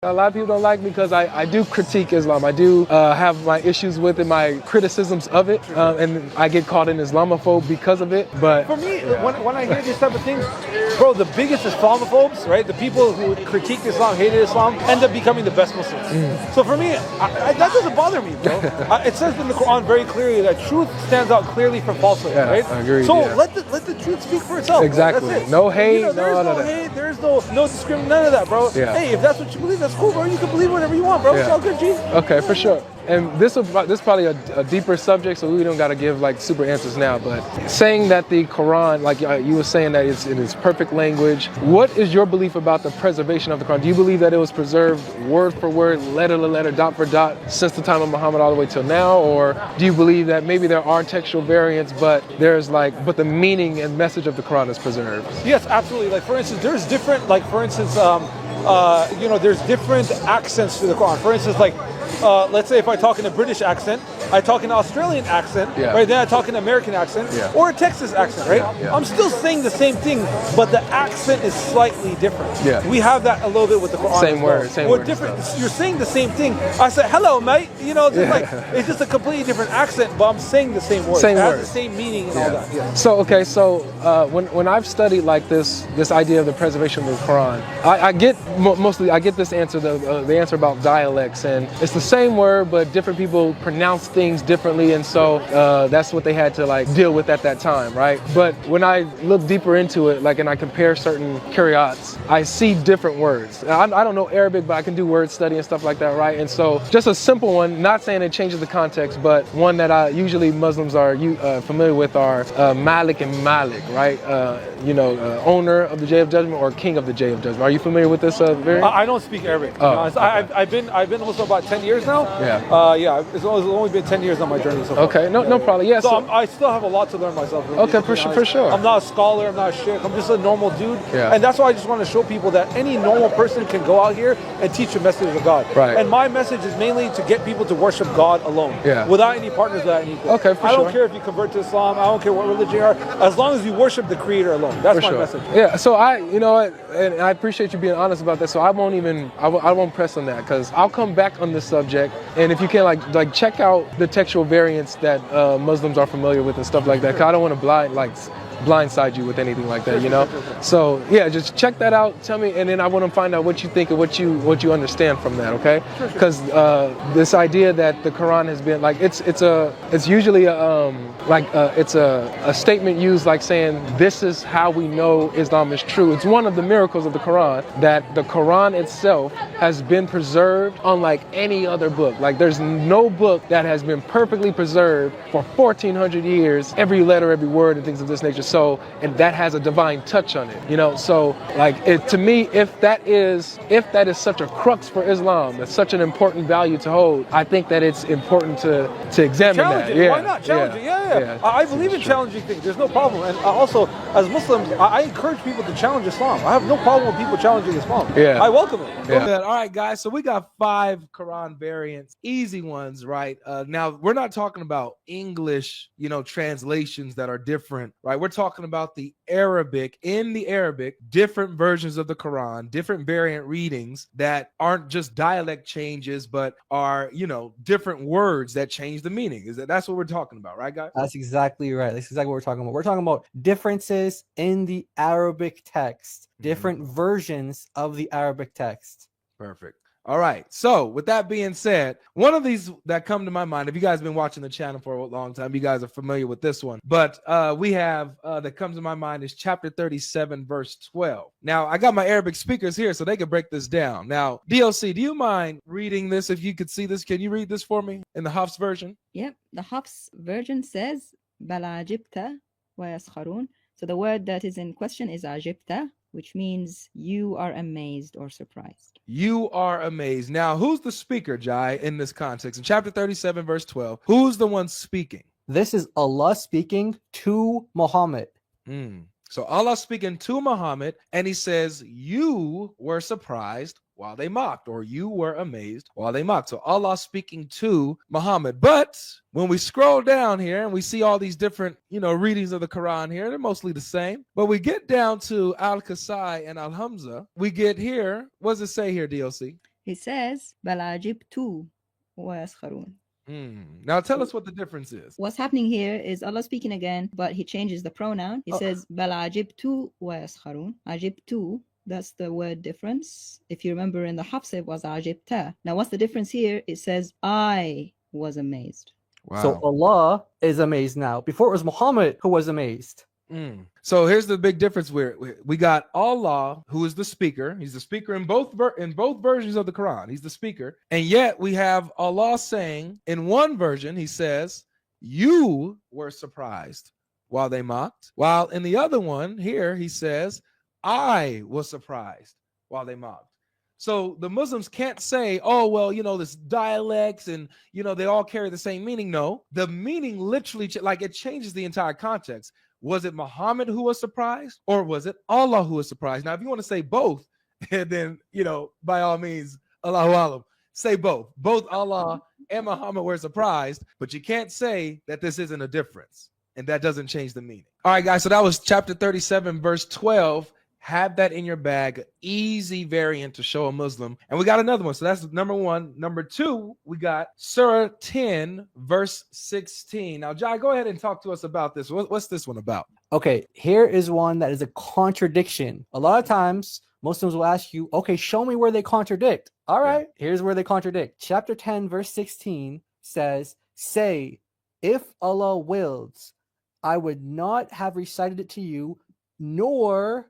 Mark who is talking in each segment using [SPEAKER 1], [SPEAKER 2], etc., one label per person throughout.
[SPEAKER 1] A lot of people don't like me because I do critique Islam. I do have my issues with it, my criticisms of it, and I get called an Islamophobe because of it. But
[SPEAKER 2] for me, when I hear these type of things, bro, the biggest Islamophobes, right? The people who critiqued Islam, hated Islam, end up becoming the best Muslims. So for me, that doesn't bother me, bro. It says in the Quran very clearly that truth stands out clearly from falsehood, right?
[SPEAKER 1] I agree.
[SPEAKER 2] So let the truth speak for itself.
[SPEAKER 1] Exactly.
[SPEAKER 2] That's it.
[SPEAKER 1] No hate.
[SPEAKER 2] There's no hate. There's no discrimination. None of that, bro.
[SPEAKER 1] Yeah.
[SPEAKER 2] Hey, if that's what you believe, that's cool, bro. You can believe whatever you want, bro. It's all good, G.
[SPEAKER 1] Okay, for sure. And this is probably a deeper subject, so we don't got to give like super answers now. But saying that the Quran, like you were saying, that it's in its perfect language. What is your belief about the preservation of the Quran? Do you believe that it was preserved word for word, letter to letter, dot for dot, since the time of Muhammad all the way till now, or do you believe that maybe there are textual variants, but but the meaning and message of the Quran is preserved?
[SPEAKER 2] Yes, absolutely. Like for instance, there's different, like for instance, there's different accents to the Quran. For instance, like let's say if I talk in a British accent, I talk in an Australian accent, right? Then I talk in an American accent, or a Texas accent, right? I'm still saying the same thing, but the accent is slightly different. We have that a little bit with the Quran.
[SPEAKER 1] Same word, same word.
[SPEAKER 2] Different. You're saying the same thing. I said, "Hello, mate." It's just a completely different accent, but I'm saying the same word. It has the same meaning and all that.
[SPEAKER 1] So when I've studied like this idea of the preservation of the Quran, I get this answer, the answer about dialects, and it's the same word, but different people pronounce things differently, and so that's what they had to like deal with at that time, right? But when I look deeper into it, like, and I compare certain qira'ats, I see different words. I don't know Arabic, but I can do word study and stuff like that, right? And so just a simple one, not saying it changes the context, but one that usually Muslims are familiar with are Malik and Malik, right? Owner of the Day of Judgment or King of the Day of Judgment. Are you familiar with this variant?
[SPEAKER 2] I don't speak Arabic. I've been Muslim about 10 years now. It's only been 10 years on my journey so far.
[SPEAKER 1] Okay, no problem. Yeah,
[SPEAKER 2] so I still have a lot to learn myself.
[SPEAKER 1] Okay, for sure.
[SPEAKER 2] I'm not a scholar, I'm not a sheikh, I'm just a normal dude. And that's why I just want to show people that any normal person can go out here and teach a message of God.
[SPEAKER 1] Right.
[SPEAKER 2] And my message is mainly to get people to worship God alone. Without any partners, without any equal.
[SPEAKER 1] Okay, for sure.
[SPEAKER 2] I don't care if you convert to Islam, I don't care what religion you are, as long as you worship the Creator alone. That's my message.
[SPEAKER 1] Yeah, so and I appreciate you being honest about that, so I won't press on that, because I'll come back on this subject, and if you can like check out the textual variants that Muslims are familiar with and stuff like that, because I don't want to blindside you with anything like that, So yeah, just check that out. Tell me, and then I want to find out what you think and what you understand from that, okay? Because this idea that the Quran has been like it's usually a statement used like saying this is how we know Islam is true. It's one of the miracles of the Quran that the Quran itself has been preserved unlike any other book. Like there's no book that has been perfectly preserved for 1400 years, every letter, every word, and things of this nature. So, and that has a divine touch on it, So, to me, if that is such a crux for Islam, that's such an important value to hold, I think that it's important to examine
[SPEAKER 2] challenge
[SPEAKER 1] that.
[SPEAKER 2] It. Why not challenge it? Yeah. I believe in challenging things. There's no problem. And also, as Muslims, I encourage people to challenge Islam. I have no problem with people challenging Islam. I welcome it.
[SPEAKER 1] All right, guys. So we got 5 Quran variants, easy ones, right? Now we're not talking about English, translations that are different, right? We're talking about the Arabic, different versions of the Quran, different variant readings that aren't just dialect changes, but are, different words that change the meaning. That's what we're talking about, right, guys?
[SPEAKER 3] That's exactly right. That's exactly what we're talking about. We're talking about differences in the Arabic text, different versions of the Arabic text.
[SPEAKER 1] Perfect. All right. So with that being said, one of these that come to my mind, if you guys have been watching the channel for a long time, you guys are familiar with this one. But we have that comes to my mind is chapter 37, verse 12. Now, I got my Arabic speakers here so they can break this down. Now, DLC, do you mind reading this? If you could see this, can you read this for me in the Hafs version?
[SPEAKER 4] Yep. The Hafs version says, بَلْ عَجِبْتَ وَيَسْخَرُونَ. So the word that is in question is عَجِبْتَ, which means you are amazed or surprised.
[SPEAKER 1] You are amazed. Now, who's the speaker, Jai, in this context? In chapter 37, verse 12, who's the one speaking?
[SPEAKER 3] This is Allah speaking to Muhammad.
[SPEAKER 1] So Allah speaking to Muhammad, and he says, you were surprised while they mocked, or you were amazed while they mocked. So Allah speaking to Muhammad. But when we scroll down here and we see all these different, readings of the Quran here, they're mostly the same. But we get down to Al-Kasai and Al-Hamza. We get here, what does it say here, DLC?
[SPEAKER 4] He says بل عجبت ويسخرون.
[SPEAKER 1] Now tell us what the difference is.
[SPEAKER 4] What's happening here is Allah speaking again, but he changes the pronoun. He says بل عجبت ويسخرون. عجبت, that's the word difference. If you remember in the Hafs it was عجبت. Now what's the difference here? It says I was amazed.
[SPEAKER 1] Wow.
[SPEAKER 3] So Allah is amazed now. Before it was Muhammad who was amazed.
[SPEAKER 1] So here's the big difference. Where we got Allah, who is the speaker. He's the speaker in both versions of the Quran. He's the speaker, and yet we have Allah saying in one version, He says, "You were surprised while they mocked," while in the other one here He says, "I was surprised while they mocked." So the Muslims can't say, "Oh, well, this dialects and they all carry the same meaning." No, the meaning literally it changes the entire context. Was it Muhammad who was surprised, or was it Allah who was surprised? Now, if you want to say both, then by all means, Allahu Alam, say both. Both Allah and Muhammad were surprised, but you can't say that this isn't a difference, and that doesn't change the meaning. All right, guys. So that was chapter 37, verse 12. Have that in your bag. Easy variant to show a Muslim. And we got another one. So that's number one. Number two, we got Surah 10, verse 16. Now, Jai, go ahead and talk to us about this. What's this one about?
[SPEAKER 3] Okay, here is one that is a contradiction. A lot of times, Muslims will ask you, okay, show me where they contradict. All right, here's where they contradict. Chapter 10, verse 16 says, "Say, if Allah wills, I would not have recited it to you, nor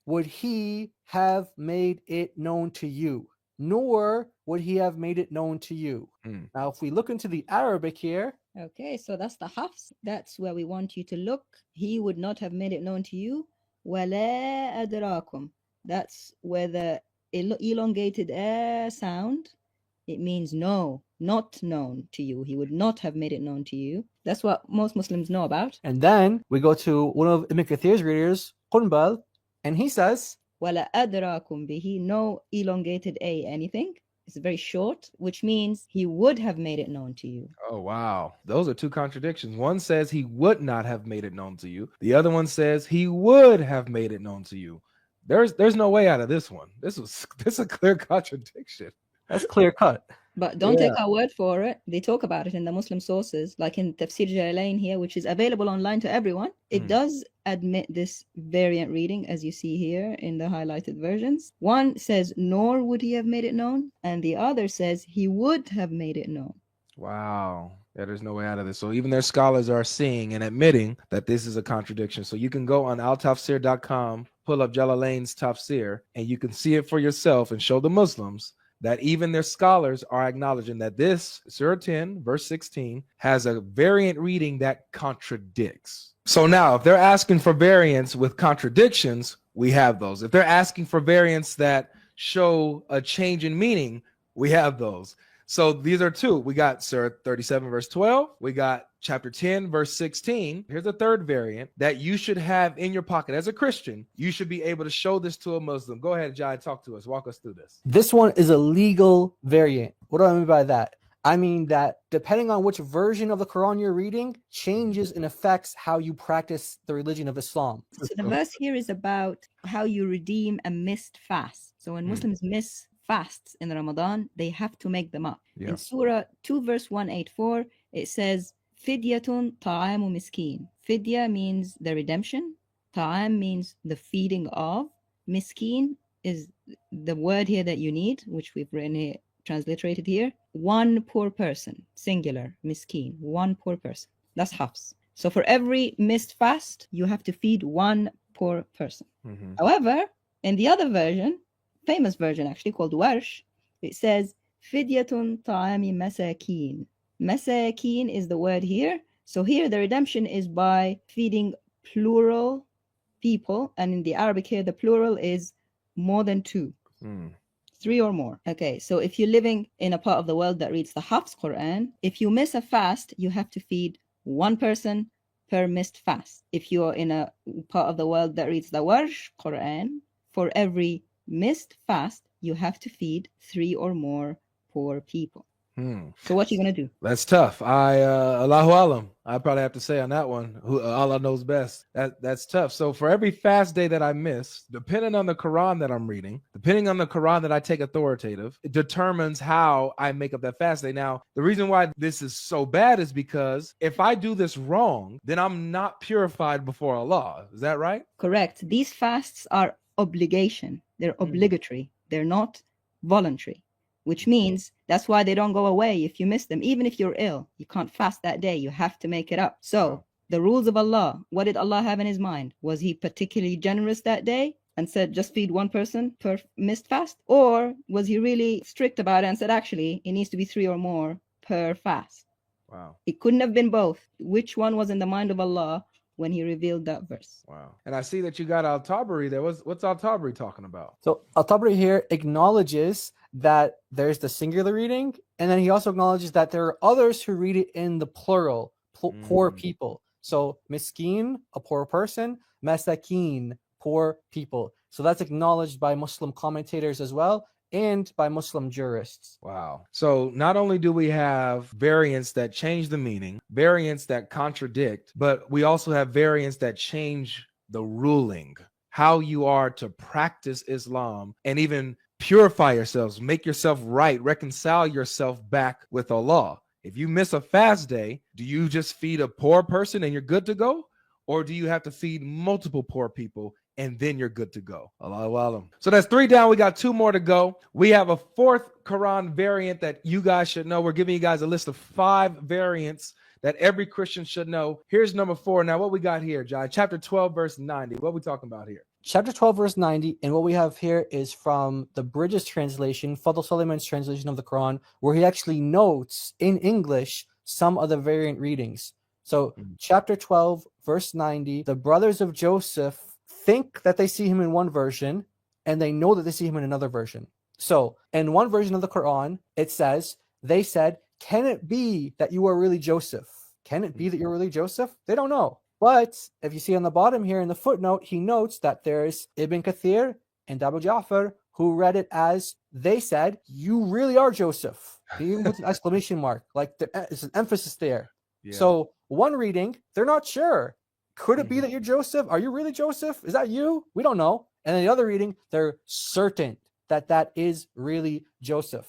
[SPEAKER 3] would He have made it known to you. Nor would He have made it known to you." Now, if we look into the Arabic here.
[SPEAKER 4] Okay, so that's the Hafs. That's where we want you to look. He would not have made it known to you. وَلَا أَدْرَاكُمْ. That's where the elongated sound, it means no, not known to you. He would not have made it known to you. That's what most Muslims know about.
[SPEAKER 3] And then we go to one of Ibn Kathir's readers, Qunbal, and he says,
[SPEAKER 4] وَلَا أَدْرَاكُمْ بِهِ. No elongated a anything. It's very short, which means he would have made it known to you.
[SPEAKER 1] Oh, wow. Those are two contradictions. One says he would not have made it known to you. The other one says he would have made it known to you. There's no way out of this one. This is a clear contradiction.
[SPEAKER 3] That's clear cut.
[SPEAKER 4] But don't take our word for it. They talk about it in the Muslim sources, like in Tafsir Jalalain here, which is available online to everyone. It does admit this variant reading, as you see here in the highlighted versions. One says, nor would he have made it known, and the other says he would have made it known.
[SPEAKER 1] Wow. Yeah, there's no way out of this. So even their scholars are seeing and admitting that this is a contradiction. So you can go on altafsir.com, pull up Jalalain's Tafsir, and you can see it for yourself and show the Muslims that even their scholars are acknowledging that this Surah 10, verse 16, has a variant reading that contradicts. So now, if they're asking for variants with contradictions, we have those. If they're asking for variants that show a change in meaning, we have those. So these are two. We got Surah 37, verse 12. We got chapter 10, verse 16. Here's a third variant that you should have in your pocket. As a Christian, you should be able to show this to a Muslim. Go ahead, Jai, talk to us. Walk us through this.
[SPEAKER 3] This one is a legal variant. What do I mean by that? I mean that depending on which version of the Quran you're reading, changes and affects how you practice the religion of Islam.
[SPEAKER 4] So the verse here is about how you redeem a missed fast. So when Muslims miss fasts in Ramadan, they have to make them up. In Surah 2, verse 184, it says, Fidyatun ta'amu miskin. Fidya means the redemption. Ta'am means the feeding of. Miskin is the word here that you need, which we've written here, transliterated here. One poor person, singular, miskin, one poor person. That's Hafs. So for every missed fast, you have to feed one poor person. However, in the other version, famous version actually called Warsh, it says Fidyatun ta'ami masakin. Masakin is the word here. So here the redemption is by feeding plural people, and in the Arabic here the plural is more than two. 3 or more. Okay, so if you're living in a part of the world that reads the Hafs Quran, if you miss a fast, you have to feed one person per missed fast. If you're in a part of the world that reads the Warsh Quran, for every missed fast, you have to feed 3 or more poor people. So what you gonna do?
[SPEAKER 1] That's tough. Allahu Alam. I probably have to say on that one. Allah knows best. That's tough. So for every fast day that I miss, depending on the Quran that I'm reading, depending on the Quran that I take authoritative, it determines how I make up that fast day. Now, the reason why this is so bad is because if I do this wrong, then I'm not purified before Allah. Is that right?
[SPEAKER 4] Correct. These fasts are obligation. They're obligatory. They're not voluntary, which means that's why they don't go away if you miss them. Even if you're ill, you can't fast that day. You have to make it up. So the rules of Allah, what did Allah have in his mind? Was he particularly generous that day and said, just feed one person per missed fast? Or was he really strict about it and said, actually, it needs to be 3 or more per fast?
[SPEAKER 1] Wow.
[SPEAKER 4] It couldn't have been both. Which one was in the mind of Allah when he revealed that verse?
[SPEAKER 1] Wow. And I see that you got Al-Tabari there. What's Al-Tabari talking about?
[SPEAKER 3] So Al-Tabari here acknowledges that there's the singular reading, and then he also acknowledges that there are others who read it in the plural, poor people. So miskin, a poor person, masakin, poor people. So that's acknowledged by Muslim commentators as well, and by Muslim jurists.
[SPEAKER 1] Wow. So not only do we have variants that change the meaning, variants that contradict, but we also have variants that change the ruling, how you are to practice Islam and even purify yourselves, make yourself right, reconcile yourself back with Allah. If you miss a fast day, do you just feed a poor person and you're good to go? Or do you have to feed multiple poor people and then you're good to go? Allahu Alam. So that's 3 down. We got 2 more to go. We have a 4th Quran variant that you guys should know. We're giving you guys a list of 5 variants that every Christian should know. Here's number 4. Now, what we got here, Jai? Chapter 12, verse 90. What are we talking about here?
[SPEAKER 3] Chapter 12, verse 90, and what we have here is from the Bridges translation, Fadl Suleiman's translation of the Quran, where he actually notes in English some of the variant readings. So, chapter 12, verse 90, the brothers of Joseph think that they see him in one version, and they know that they see him in another version. So, in one version of the Quran, it says, they said, can it be that you are really Joseph? Can it be that you're really Joseph? They don't know. But if you see on the bottom here in the footnote, he notes that there's Ibn Kathir and Abu Ja'far who read it as they said, you really are Joseph. Even with an exclamation mark, like there's an emphasis there. Yeah. So one reading, they're not sure. Could it be that you're Joseph? Are you really Joseph? Is that you? We don't know. And then the other reading, they're certain that that is really Joseph.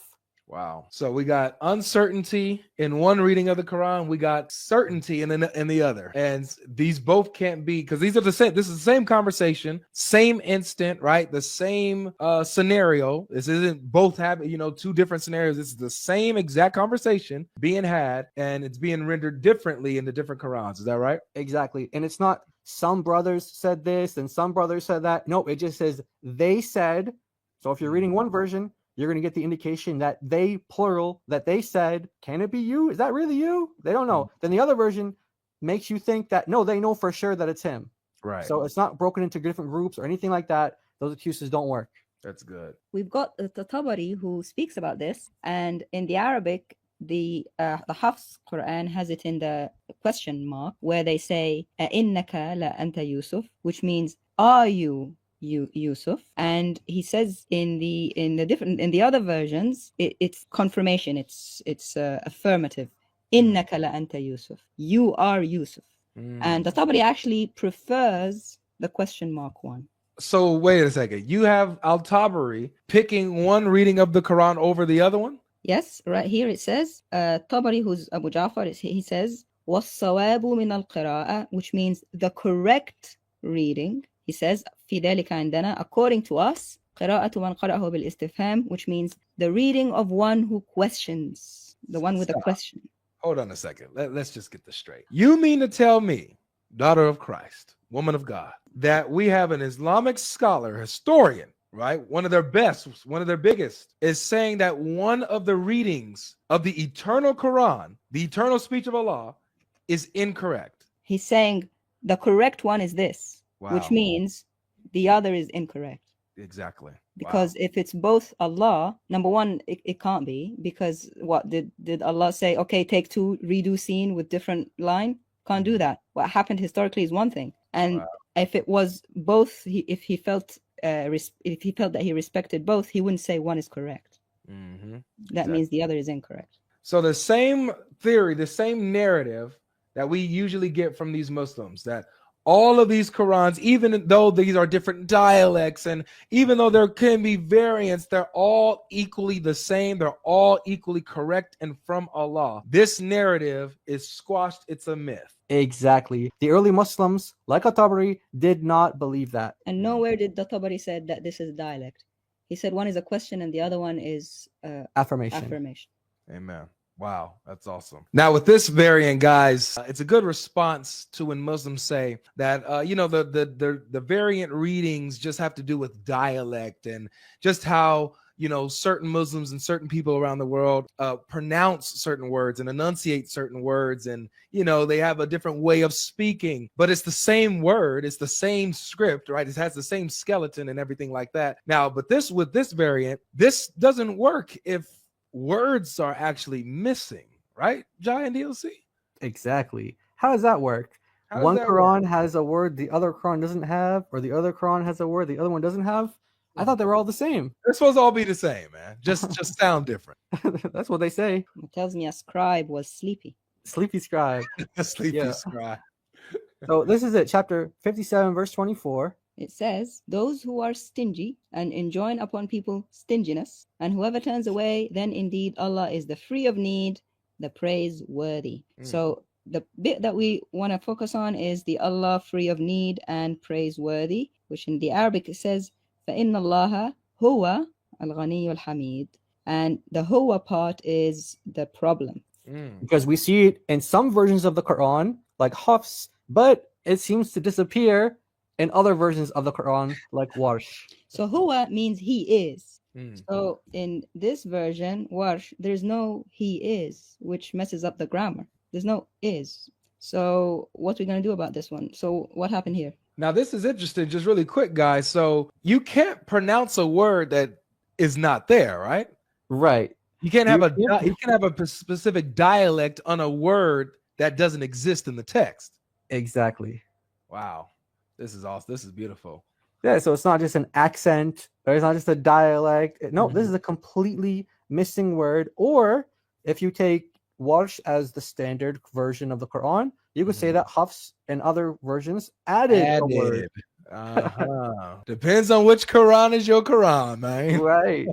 [SPEAKER 1] Wow. So we got uncertainty in one reading of the Quran. We got certainty in the other. And these both can't be, because these are the same. This is the same conversation, same instant, right? The same scenario. This isn't both having, 2 different scenarios. This is the same exact conversation being had, and it's being rendered differently in the different Qurans. Is that right?
[SPEAKER 3] Exactly. And it's not some brothers said this and some brothers said that. No, it just says they said. So if you're reading one version, you're going to get the indication that they, plural, that they said, can it be you? Is that really you? They don't know. Then the other version makes you think that, no, they know for sure that it's him.
[SPEAKER 1] Right.
[SPEAKER 3] So it's not broken into different groups or anything like that. Those excuses don't work.
[SPEAKER 1] That's good.
[SPEAKER 4] We've got the Tabari who speaks about this. And in the Arabic, the Hafs Quran has it in the question mark where they say, Innaka la anta Yusuf, which means, are you Yusuf? And he says in the other versions, it's confirmation, it's affirmative. Innaka la anta Yusuf, you are Yusuf. And the Tabari actually prefers the question mark one.
[SPEAKER 1] So wait a second, you have Al-Tabari picking one reading of the Quran over the other one?
[SPEAKER 4] Yes, right here it says Tabari, who's Abu Ja'far, he says وَالصَّوَابُ مِنَ الْقِرَاءَ, which means the correct reading. He says, في ذلك عندنا, according to us, قراءة من قرأه بالاستفهام, which means the reading of one who questions, the one with a question.
[SPEAKER 1] Hold on a second. Let's just get this straight. You mean to tell me, daughter of Christ, woman of God, that we have an Islamic scholar, historian, right? One of their best, one of their biggest, is saying that one of the readings of the eternal Quran, the eternal speech of Allah, is incorrect.
[SPEAKER 4] He's saying the correct one is this.
[SPEAKER 1] Wow.
[SPEAKER 4] Which means the other is incorrect.
[SPEAKER 1] Exactly.
[SPEAKER 4] Because if it's both Allah, number one, it can't be, because what did Allah say? Okay, take 2, redo scene with different line. Can't do that. What happened historically is one thing, and if it was both, if he felt that he respected both, he wouldn't say one is correct. That means the other is incorrect.
[SPEAKER 1] So the same theory, the same narrative that we usually get from these Muslims, that all of these Qurans, even though these are different dialects and even though there can be variants, they're all equally the same. They're all equally correct and from Allah. This narrative is squashed. It's a myth.
[SPEAKER 3] Exactly. The early Muslims, like At-Tabari, did not believe that.
[SPEAKER 4] And nowhere did the Tabari said that this is dialect. He said one is a question and the other one is
[SPEAKER 3] Affirmation.
[SPEAKER 1] Amen. Wow, that's awesome. Now with this variant, guys, it's a good response to when Muslims say that the variant readings just have to do with dialect and just how certain Muslims and certain people around the world pronounce certain words and enunciate certain words, and they have a different way of speaking, but it's the same word, it's the same script, right? It has the same skeleton and everything like that. Now, but with this variant, this doesn't work if words are actually missing, right, Jai and DLC?
[SPEAKER 3] Exactly. How does that work? One Quran has a word the other Quran doesn't have, or the other Quran has a word the other one doesn't have? I thought they were all the same.
[SPEAKER 1] They're supposed to all be the same, man. Just sound different.
[SPEAKER 3] That's what they say.
[SPEAKER 4] It tells me a scribe was sleepy.
[SPEAKER 3] Sleepy scribe.
[SPEAKER 1] Sleepy scribe.
[SPEAKER 3] So this is it, chapter 57, verse 24.
[SPEAKER 4] It says, those who are stingy and enjoin upon people stinginess, and whoever turns away, then indeed Allah is the free of need, the praiseworthy. So the bit that we want to focus on is the Allah free of need and praiseworthy, which in the Arabic it says, فَإِنَّ اللَّهَ هُوَ الْغَنِيُّ الْحَمِيدُ. And the huwa part is the problem.
[SPEAKER 3] Because we see it in some versions of the Quran, like Hafs, but it seems to disappear in other versions of the Quran, like Warsh.
[SPEAKER 4] So huwa means he is. So in this version, Warsh, there's no he is, which messes up the grammar. There's no is. So what are we going to do about this one? So what happened here?
[SPEAKER 1] Now this is interesting, just really quick, guys. So you can't pronounce a word that is not there, right?
[SPEAKER 3] Right.
[SPEAKER 1] You can't have a specific dialect on a word that doesn't exist in the text.
[SPEAKER 3] Exactly.
[SPEAKER 1] Wow. This is awesome. This is beautiful.
[SPEAKER 3] Yeah, so it's not just an accent, or it's not just a dialect. No, this is a completely missing word. Or if you take Warsh as the standard version of the Quran, you could say that Hafs and other versions added a word.
[SPEAKER 1] Depends on which Quran is your Quran, man.
[SPEAKER 3] Right.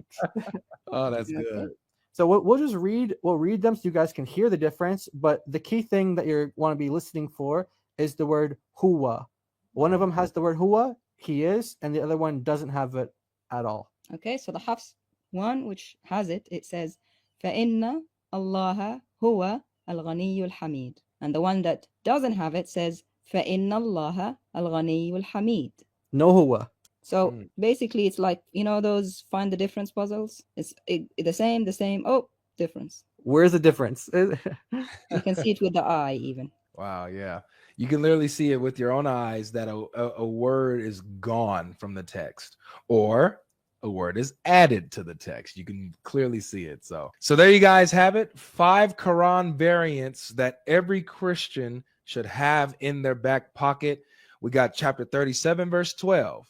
[SPEAKER 1] Oh, that's good.
[SPEAKER 3] So we'll just read. We'll read them so you guys can hear the difference. But the key thing that you want to be listening for is the word huwa. One of them has the word huwa, he is, and the other one doesn't have it at all.
[SPEAKER 4] Okay, so the Hafs one, which has it, it says, فَإِنَّ اللَّهَ هُوَ الْغَنِيُّ الْحَمِيدُ. And the one that doesn't have it says, فَإِنَّ اللَّهَ الْغَنِيُّ الْحَمِيدُ.
[SPEAKER 3] No huwa.
[SPEAKER 4] So basically it's like, those find the difference puzzles? It's the same. Oh, difference.
[SPEAKER 3] Where's the difference?
[SPEAKER 4] You can see it with the eye even.
[SPEAKER 1] Wow, yeah. You can literally see it with your own eyes that a word is gone from the text or a word is added to the text. You can clearly see it. So there you guys have it. 5 Quran variants that every Christian should have in their back pocket. We got chapter 37, verse 12.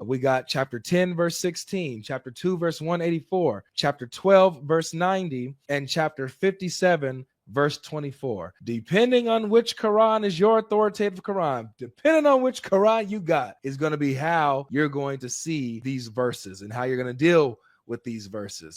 [SPEAKER 1] We got chapter 10, verse 16, chapter 2, verse 184, chapter 12, verse 90, and chapter 57, verse 24. Depending on which Quran is your authoritative Quran, depending on which Quran you got, is going to be how you're going to see these verses and how you're going to deal with these verses.